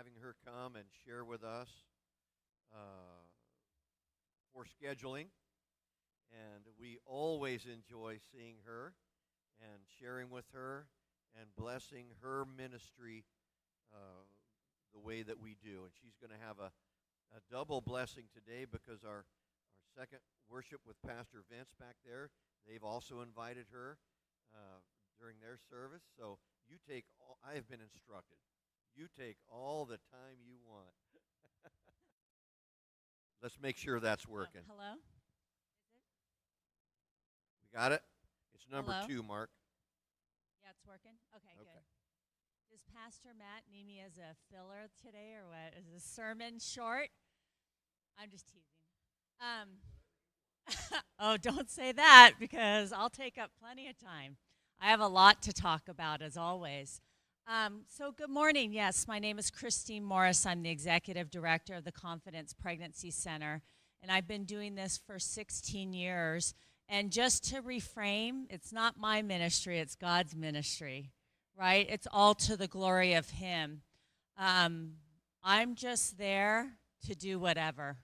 having her come and share with us uh, for scheduling. And we always enjoy seeing her and sharing with her and blessing her ministry uh, the way that we do. And she's going to have a double blessing today because our second worship with Pastor Vince back there, they've also invited her during their service. So you take all, I have been instructed, you take all the time you want. Let's make sure that's working. Hello? We got it? It's number Hello? 2, Mark. Yeah, it's working? Okay, good. Does Pastor Matt need me as a filler today or what? Is the sermon short? I'm just teasing. Oh, don't say that because I'll take up plenty of time. I have a lot to talk about as always. So good morning. Yes, my name is Christine Morris. I'm the Executive Director of the Confidence Pregnancy Center, and I've been doing this for 16 years. And just to reframe, it's not my ministry, it's God's ministry, right? It's all to the glory of Him. I'm just there to do whatever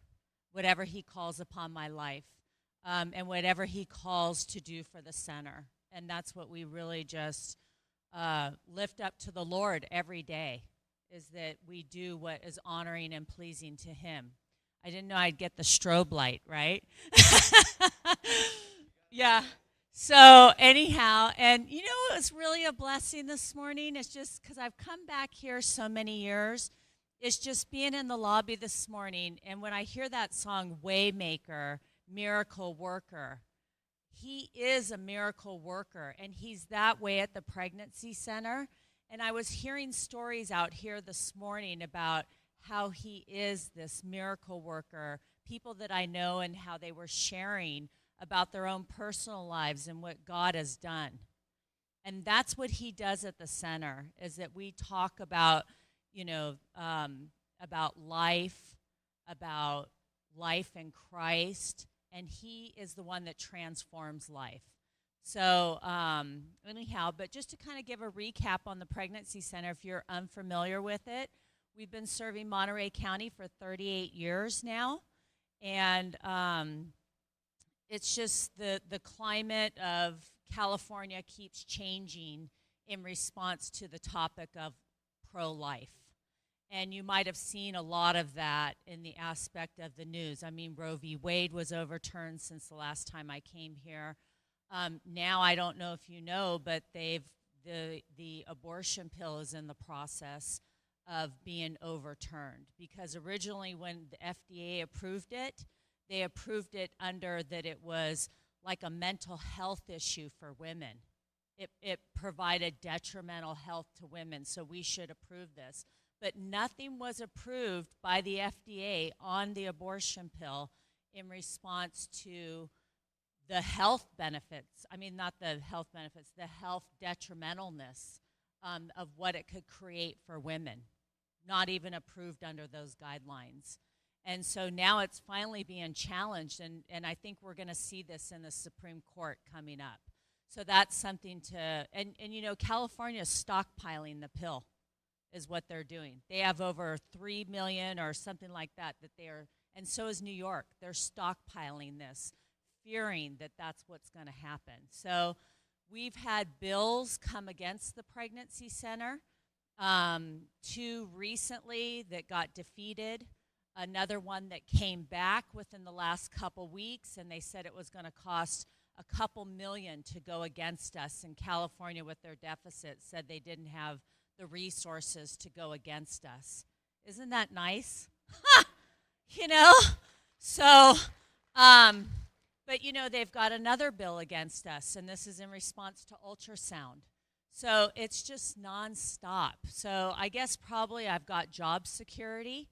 He calls upon my life, and whatever He calls to do for the center. And that's what we really just lift up to the Lord every day, is that we do what is honoring and pleasing to Him. I didn't know I'd get the strobe light, right? Yeah. So anyhow, and you know what was really a blessing this morning? It's just because I've come back here so many years. It's just being in the lobby this morning, and when I hear that song, Waymaker, Miracle Worker, He is a miracle worker, and He's that way at the pregnancy center. And I was hearing stories out here this morning about how He is this miracle worker, people that I know and how they were sharing about their own personal lives and what God has done. And that's what He does at the center, is that we talk about, about life in Christ, and He is the one that transforms life. So anyhow, but just to kind of give a recap on the Pregnancy Center, if you're unfamiliar with it, we've been serving Monterey County for 38 years now, and it's just the climate of California keeps changing in response to the topic of pro-life. And you might have seen a lot of that in the aspect of the news. I mean, Roe v. Wade was overturned since the last time I came here. Now, I don't know if you know, but the abortion pill is in the process of being overturned. Because originally when the FDA approved it, they approved it under that it was like a mental health issue for women. It provided detrimental health to women, so we should approve this. But nothing was approved by the FDA on the abortion pill in response to the health benefits. I mean, not the health benefits, the health detrimentalness of what it could create for women. Not even approved under those guidelines. And so now it's finally being challenged, and I think we're going to see this in the Supreme Court coming up. So that's something to, and California is stockpiling the pill, is what they're doing. They have over 3 million or something like that they are, and so is New York. They're stockpiling this, fearing that that's what's going to happen. So we've had bills come against the pregnancy center, 2 recently that got defeated, another one that came back within the last couple weeks, and they said it was going to cost a couple million to go against us. In California, with their deficit, said they didn't have the resources to go against us. Isn't that nice? So, but they've got another bill against us, and this is in response to ultrasound. So it's just nonstop. So I guess probably I've got job security.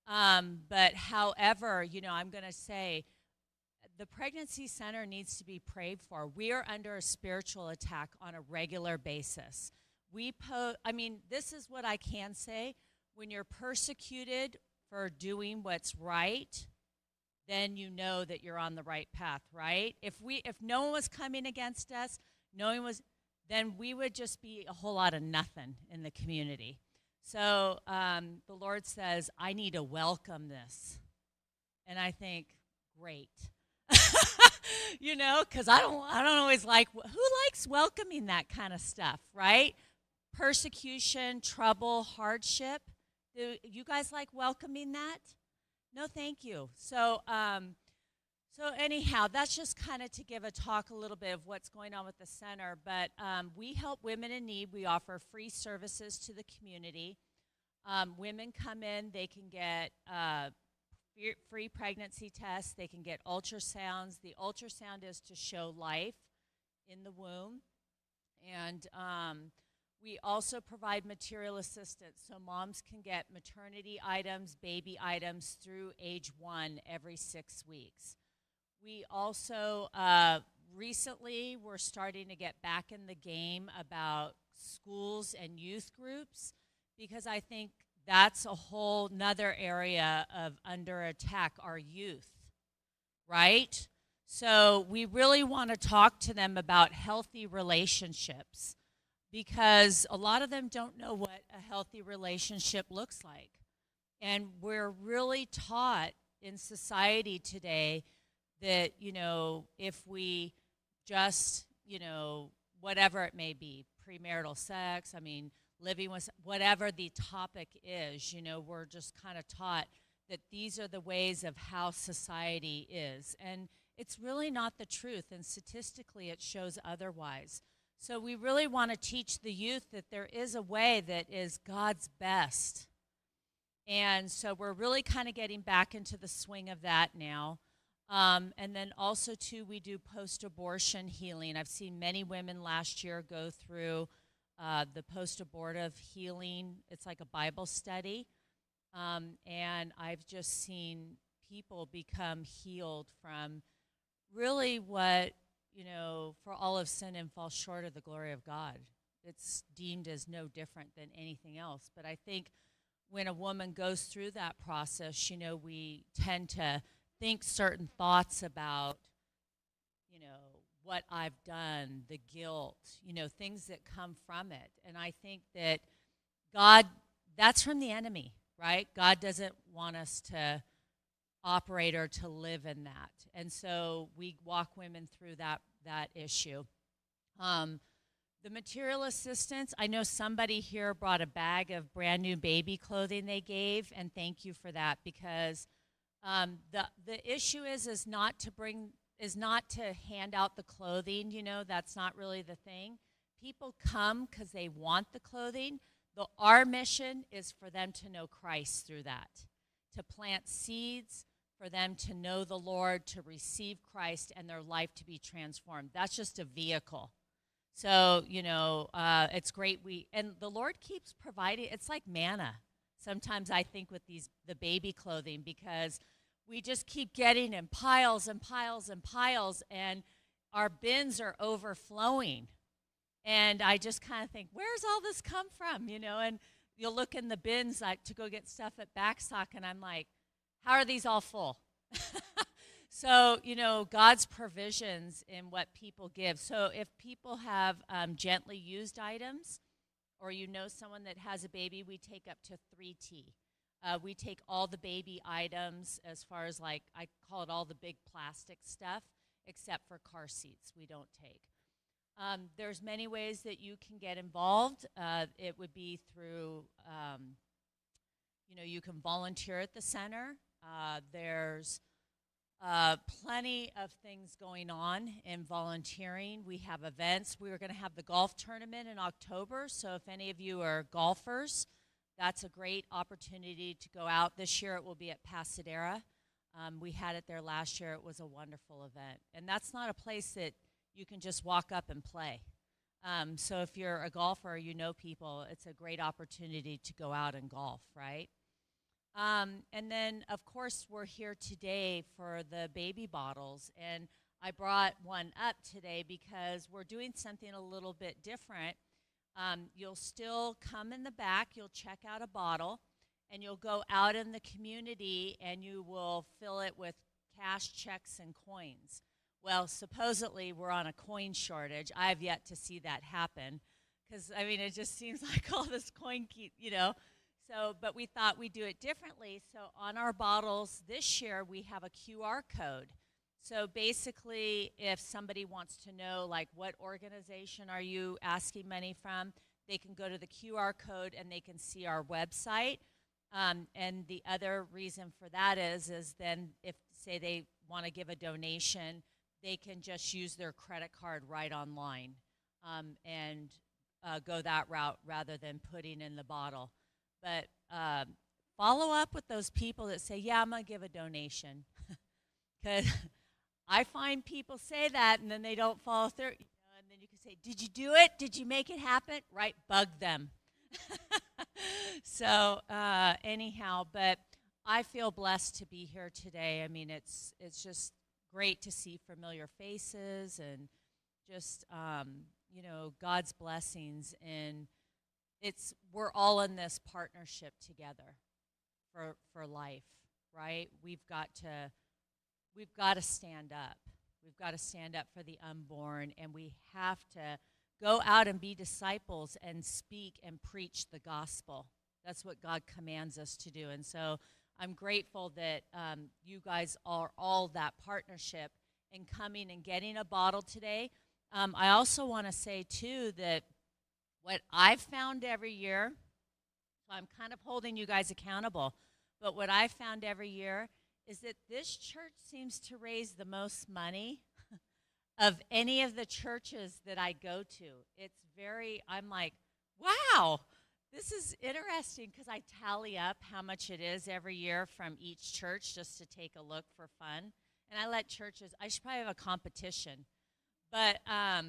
But however, I'm going to say the pregnancy center needs to be prayed for. We are under a spiritual attack on a regular basis. This is what I can say. When you're persecuted for doing what's right, then you know that you're on the right path, right? If no one was coming against us, then we would just be a whole lot of nothing in the community. So the Lord says, I need to welcome this. And I think, great. Because I don't always like, who likes welcoming that kind of stuff, right? Persecution, trouble, hardship. Do you guys like welcoming that? No, thank you. So anyhow, that's just kind of to give a talk a little bit of what's going on with the center. But we help women in need. We offer free services to the community. Women come in, they can get free pregnancy tests. They can get ultrasounds. The ultrasound is to show life in the womb. And we also provide material assistance. So moms can get maternity items, baby items through age 1 every 6 weeks. We also recently we're starting to get back in the game about schools and youth groups, because I think that's a whole nother area of under attack, our youth, right? So we really want to talk to them about healthy relationships, because a lot of them don't know what a healthy relationship looks like. And we're really taught in society today that, if we just, whatever it may be, premarital sex, living with, whatever the topic is, we're just kind of taught that these are the ways of how society is. And it's really not the truth, and statistically it shows otherwise. So we really want to teach the youth that there is a way that is God's best. And so we're really kind of getting back into the swing of that now. And then also, too, we do post-abortion healing. I've seen many women last year go through the post-abortive healing. It's like a Bible study. And I've just seen people become healed from really what, for all of sin and fall short of the glory of God. It's deemed as no different than anything else. But I think when a woman goes through that process, we tend to think certain thoughts about, what I've done, the guilt, things that come from it. And I think that God, that's from the enemy, right? God doesn't want us to operate or to live in that. And so we walk women through that issue. The material assistance, I know somebody here brought a bag of brand new baby clothing they gave, and thank you for that, because the issue is not to hand out the clothing, that's not really the thing. People come because they want the clothing. Our mission is for them to know Christ through that, to plant seeds, for them to know the Lord, to receive Christ, and their life to be transformed. That's just a vehicle. So, it's great. And the Lord keeps providing. It's like manna. Sometimes I think with the baby clothing, because we just keep getting in piles and piles and piles, and our bins are overflowing. And I just kind of think, where's all this come from, And you'll look in the bins to go get stuff at Backstock, and I'm like, how are these all full? So, God's provisions in what people give. So if people have gently used items, or someone that has a baby, we take up to 3T. We take all the baby items, as far as I call it all the big plastic stuff, except for car seats we don't take. There's many ways that you can get involved. It would be through, you can volunteer at the center. There's plenty of things going on in volunteering. We have events. We are going to have the golf tournament in October, so if any of you are golfers, that's a great opportunity to go out. This year it will be at Pasadena. We had it there last year. It was a wonderful event. And that's not a place that you can just walk up and play. So if you're a golfer, people, it's a great opportunity to go out and golf, right? And then, of course, we're here today for the baby bottles. And I brought one up today because we're doing something a little bit different. You'll still come in the back, you'll check out a bottle, and you'll go out in the community and you will fill it with cash, checks, and coins. Well, supposedly we're on a coin shortage. I have yet to see that happen because, it just seems like all this coin So, but we thought we'd do it differently. So on our bottles this year, we have a QR code. So basically, if somebody wants to know, like, what organization are you asking money from, they can go to the QR code and they can see our website. And the other reason for that is then if, say, they want to give a donation, they can just use their credit card right online and go that route rather than putting in the bottle. But follow up with those people that say, yeah, I'm going to give a donation. Because I find people say that and then they don't follow through. You know, and then you can say, did you do it? Did you make it happen? Right? Bug them. So anyhow, but I feel blessed to be here today. I mean, it's just great to see familiar faces and just, you know, God's blessings. And we're all in this partnership together for life, right? We've got to stand up. We've got to stand up for the unborn, and we have to go out and be disciples and speak and preach the gospel. That's what God commands us to do. And so I'm grateful that you guys are all that partnership in coming and getting a bottle today. I also want to say, too, that what I've found every year, so I'm kind of holding you guys accountable, but what I've found every year is that this church seems to raise the most money of any of the churches that I go to. I'm like, wow, this is interesting, because I tally up how much it is every year from each church just to take a look for fun. And I let churches, I should probably have a competition. But I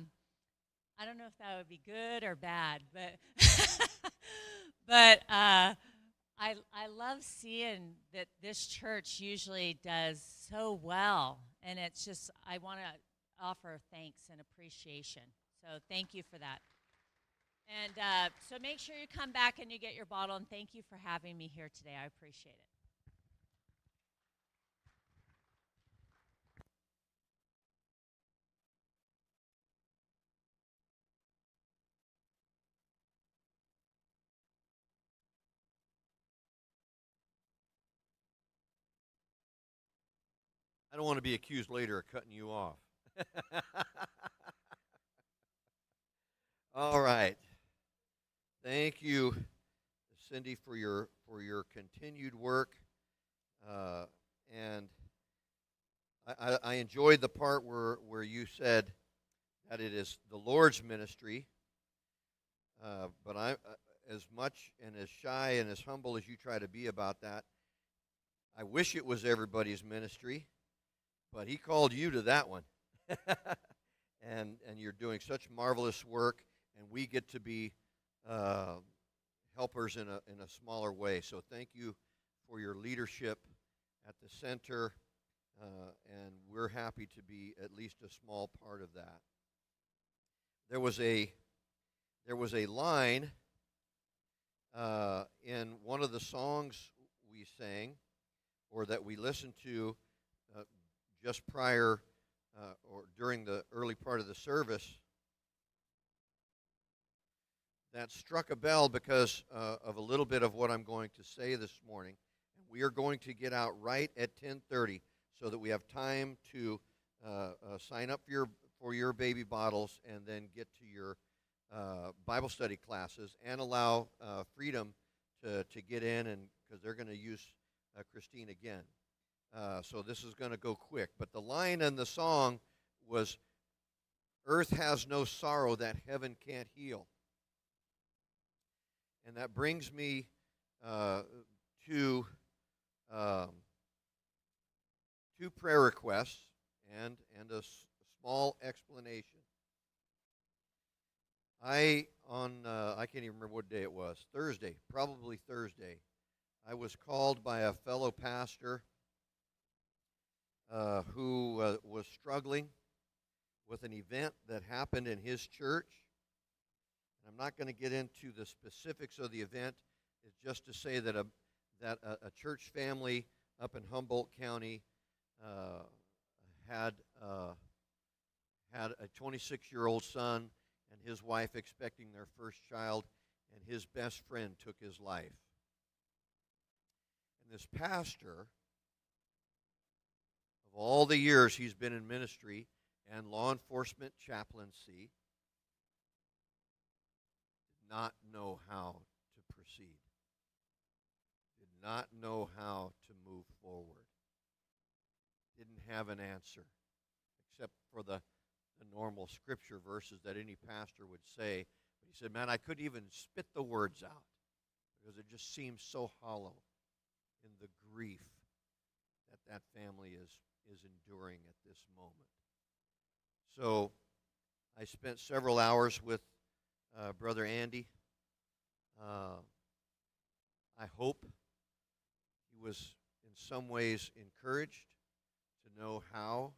don't know if that would be good or bad, but I love seeing that this church usually does so well, and it's just, I want to offer thanks and appreciation. So thank you for that. And so make sure you come back and you get your bottle, and thank you for having me here today. I appreciate it. I don't want to be accused later of cutting you off. All right. Thank you, Cindy, for your continued work. And I enjoyed the part where you said that it is the Lord's ministry. But I, as much and as shy and as humble as you try to be about that, I wish it was everybody's ministry. But He called you to that one, and you're doing such marvelous work, and we get to be helpers in a smaller way. So thank you for your leadership at the center, and we're happy to be at least a small part of that. There was a line in one of the songs we sang, or that we listened to just prior or during the early part of the service, that struck a bell because of a little bit of what I'm going to say this morning. We are going to get out right at 10:30 so that we have time to sign up for your baby bottles and then get to your Bible study classes, and allow Freedom to get in, and because they're going to use Christine again. So this is going to go quick. But the line in the song was, "Earth has no sorrow that heaven can't heal." And that brings me to two prayer requests and a small explanation. I can't even remember what day it was. Thursday, probably Thursday. I was called by a fellow pastor who was struggling with an event that happened in his church. I'm not going to get into the specifics of the event. It's just to say that a church family up in Humboldt County had a 26-year-old son and his wife expecting their first child, and his best friend took his life. this pastor, of all the years he's been in ministry and law enforcement chaplaincy, did not know how to proceed, did not know how to move forward, didn't have an answer except for the normal scripture verses that any pastor would say. But he said, man, I couldn't even spit the words out because it just seems so hollow in the grief that that family is enduring at this moment. So I spent several hours with Brother Andy. I hope he was in some ways encouraged to know how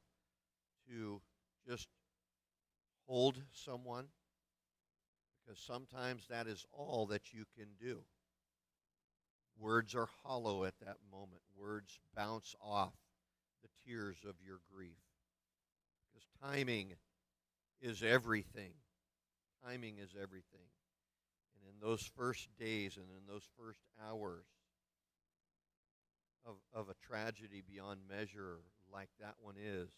to just hold someone, because sometimes that is all that you can do. Words are hollow at that moment. Words bounce off the tears of your grief, because timing is everything. Timing is everything. And in those first days and in those first hours of a tragedy beyond measure like that one is,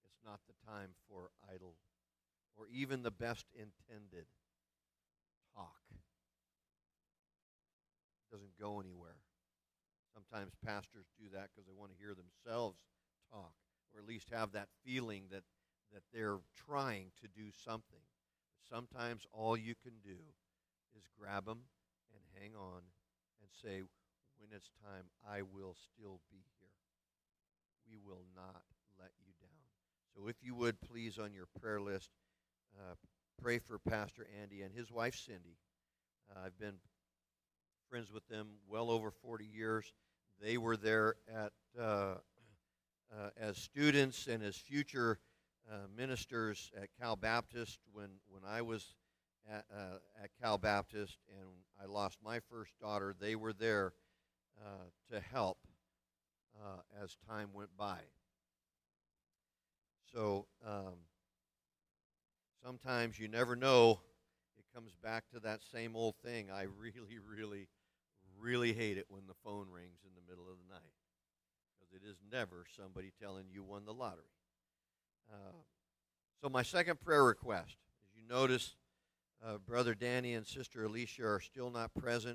it's not the time for idle or even the best intended talk. It doesn't go anywhere. Sometimes pastors do that because they want to hear themselves talk, or at least have that feeling that they're trying to do something. Sometimes all you can do is grab them and hang on and say, when it's time, I will still be here. We will not let you down. So if you would, please, on your prayer list, pray for Pastor Andy and his wife, Cindy. I've been friends with them well over 40 years. They were there as students and as future ministers at Cal Baptist when I was at Cal Baptist and I lost my first daughter. They were there to help as time went by. So sometimes you never know. It comes back to that same old thing. I really, really, really hate it when the phone rings in the middle of the night, because it is never somebody telling you won the lottery. So my second prayer request, as you notice, Brother Danny and Sister Alicia are still not present.